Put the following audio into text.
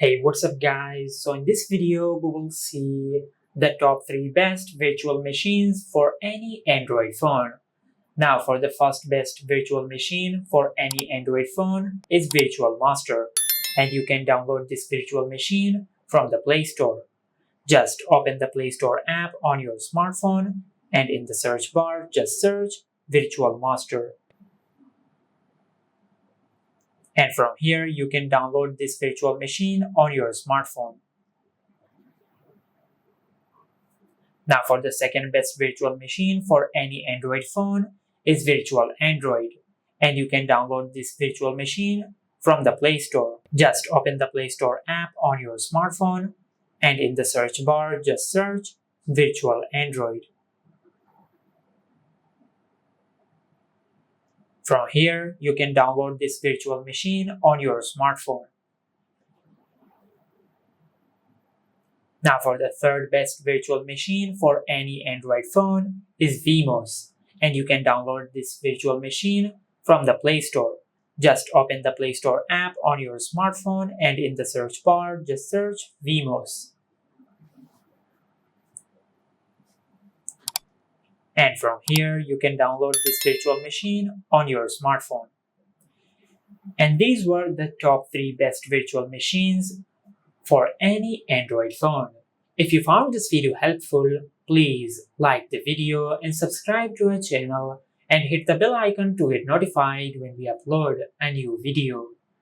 Hey, what's up guys? So in this video, we will see the top 3 best virtual machines for any Android phone. Now for the first best virtual machine for any Android phone is Virtual Master, and you can download this virtual machine from the Play Store. Just open the Play Store app on your smartphone and in the search bar just search Virtual Master. And from here you can download this virtual machine on your smartphone. Now for the second best virtual machine for any Android phone is Virtual Android, and you can download this virtual machine from the Play Store. Just open the Play Store app on your smartphone and in the search bar just search Virtual Android. From here you can download this virtual machine on your smartphone. Now for the third best virtual machine for any Android phone is Vimos, and you can download this virtual machine from the Play Store. Just open the Play Store app on your smartphone and in the search bar just search Vimos. And from here you can download this virtual machine on your smartphone. And these were the top 3 best virtual machines for any Android phone. If you found this video helpful, please like the video and subscribe to our channel and hit the bell icon to get notified when we upload a new video.